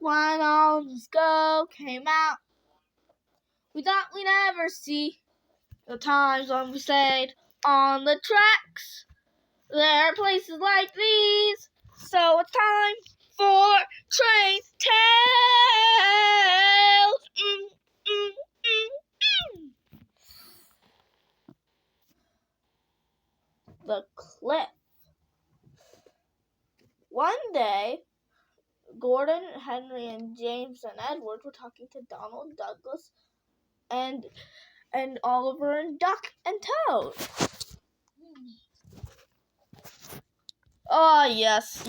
When all the snow came out, we thought we'd never see the times when we stayed on the tracks. There are places like these, so it's time for train tales. The cliff. One day, Gordon, Henry, and James and Edward were talking to Donald, Douglas, and Oliver and Duck and Toad. Ah, yes,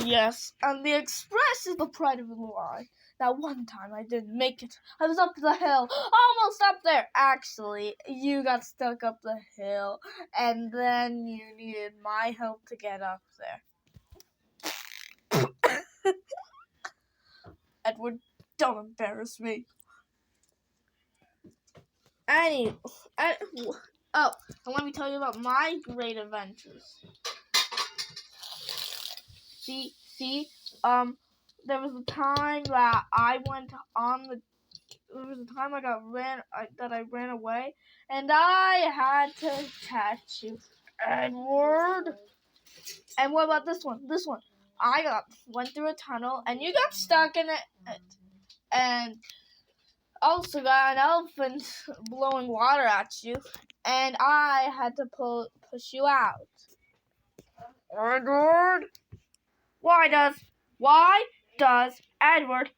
and the express is the pride of the line. Now, one time I didn't make it. I was up the hill, almost up there. Actually, you got stuck up the hill, and then you needed my help to get up there. Edward, don't embarrass me. And let me tell you about my great adventures. There was a time that I ran away, and I had to catch you, Edward. And what about this one? I went through a tunnel, and you got stuck in it, and also got an elephant blowing water at you, and I had to push you out. Edward, why does Edward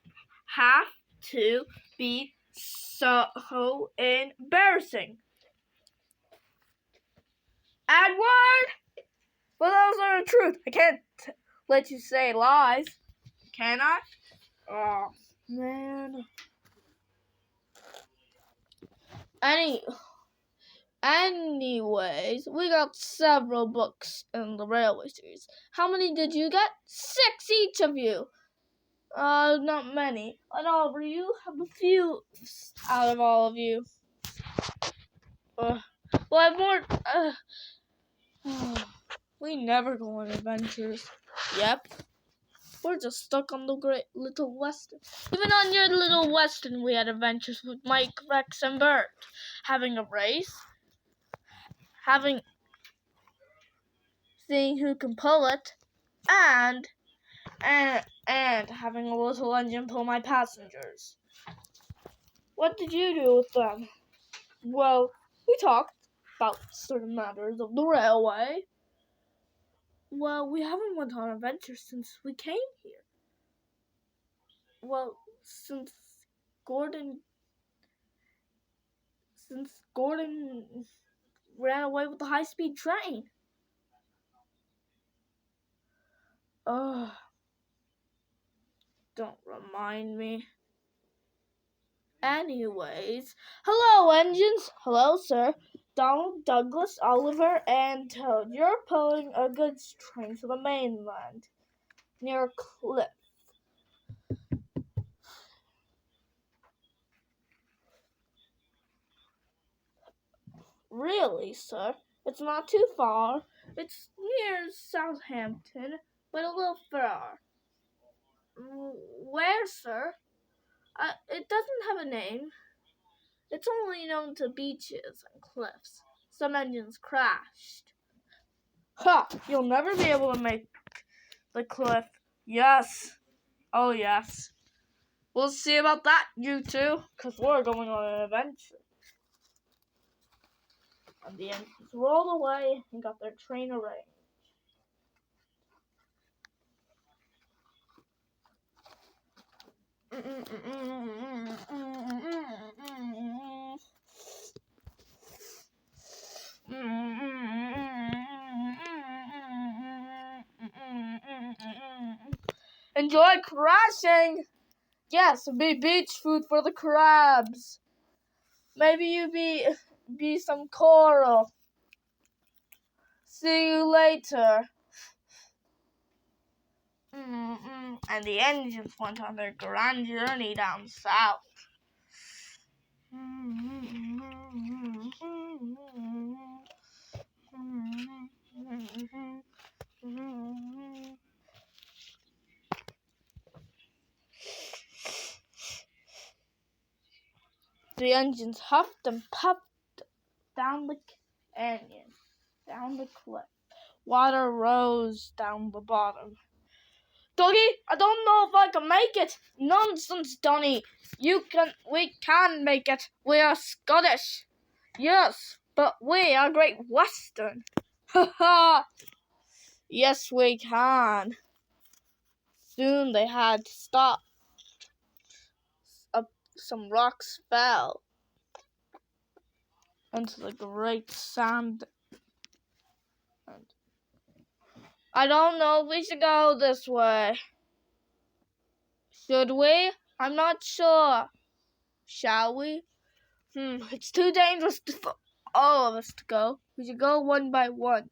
have to be so embarrassing? Edward! Well, those are the truth. I can't let you say lies, can I? Oh, man. Anyways, we got several books in the railway series. How many did you get? 6 each of you. Not many. And Oliver, you have a few out of all of you. Well, I have more. We never go on adventures. Yep. We're just stuck on the great little western. Even on your little western, we had adventures with Mike, Rex, and Bert. Having a race. Seeing who can pull it. And having a little engine pull my passengers. What did you do with them? Well, we talked about certain matters of the railway. Well, we haven't went on adventures since we came here. Well, since Gordon ran away with the high-speed train. Ugh. Don't remind me. Anyways, hello, engines. Hello, sir. Donald, Douglas, Oliver, and Toad. You're pulling a goods train to the mainland near a cliff. Really, sir? It's not too far. It's near Southampton, but a little far. Where, sir? It doesn't have a name. It's only known to beaches and cliffs. Some engines crashed. Ha! You'll never be able to make the cliff. Yes. Oh, yes. We'll see about that, you two, because we're going on an adventure. And the engines rolled away and got their train arranged. Enjoy crashing! Yes, be beach food for the crabs. Maybe you be some coral. See you later. And the engines went on their grand journey down south. The engines huffed and puffed down the canyon, down the cliff. Water rose down the bottom. Doggy, I don't know if I can make it. Nonsense, Donny. We can make it. We are Scottish. Yes, but we are Great Western. Ha ha. Yes, we can. Soon they had to stop. Some rocks fell into the great sand. And I don't know if we should go this way. Should we? I'm not sure. Shall we? It's too dangerous for all of us to go. We should go one by one.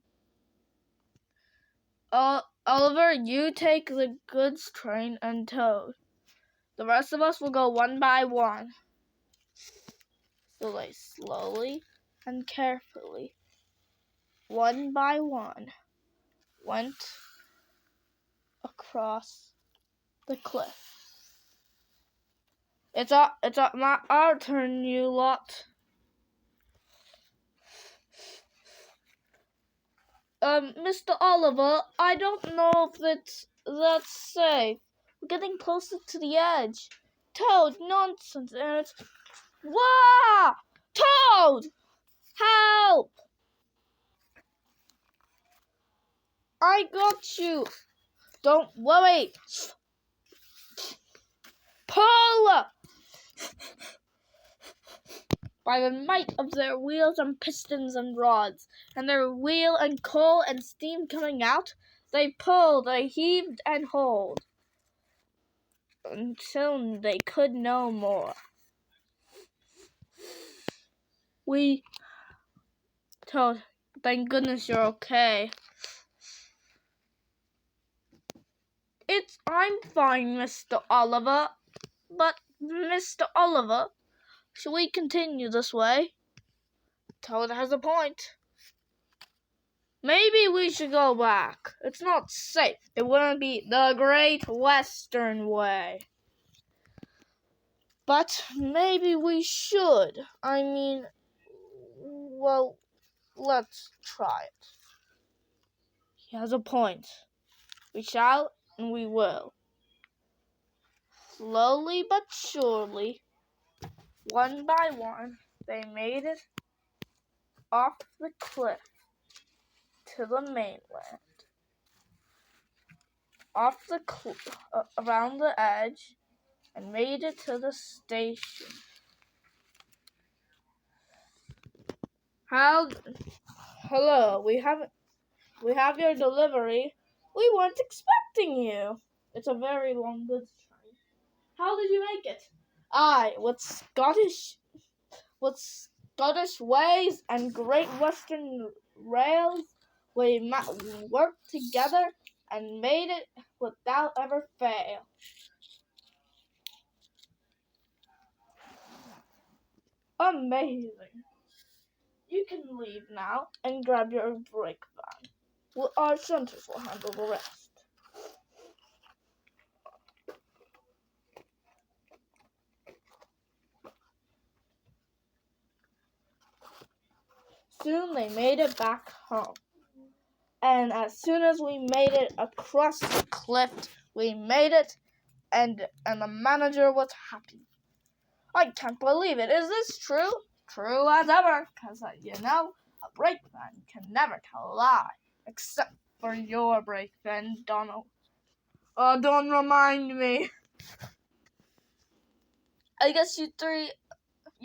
Oliver, you take the goods train and Toad. The rest of us will go one by one. So they slowly and carefully, one by one, went across the cliff. It's our turn, you lot. Mr. Oliver, I don't know if that's safe. We're getting closer to the edge. Toad, nonsense. And it's... Wah! Toad! Help! I got you. Don't worry. Pull! By the might of their wheels and pistons and rods, and their wheel and coal and steam coming out, they pulled, they heaved and hauled, until they could no more. Toad, thank goodness you're okay. I'm fine, Mr. Oliver. But, Mr. Oliver, shall we continue this way? Toad has a point. Maybe we should go back. It's not safe. It wouldn't be the Great Western Way. But maybe we should. Well, let's try it. He has a point. We shall and we will. Slowly but surely, one by one, they made it off the cliff to the mainland. Off the around the edge, and made it to the station. Hello, we have your delivery. We weren't expecting you. It's a very long goods train. How did you make it? With Scottish ways and Great Western rails, we worked together and made it without ever fail. Amazing. You can leave now and grab your brake van. Our shunters will handle the rest. Soon they made it back home. And as soon as we made it across the cliff, we made it, and the manager was happy. I can't believe it. Is this true? True as ever, because, a brakeman can never tell a lie, except for your brakeman, Donald. Oh, don't remind me. I guess you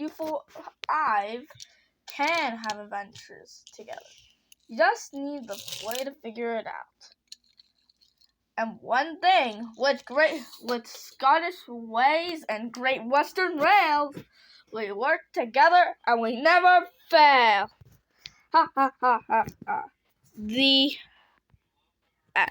5 can have adventures together. You just need the way to figure it out. And one thing, with Scottish ways and Great Western rails, we work together and we never fail. Ha ha ha ha ha. The end.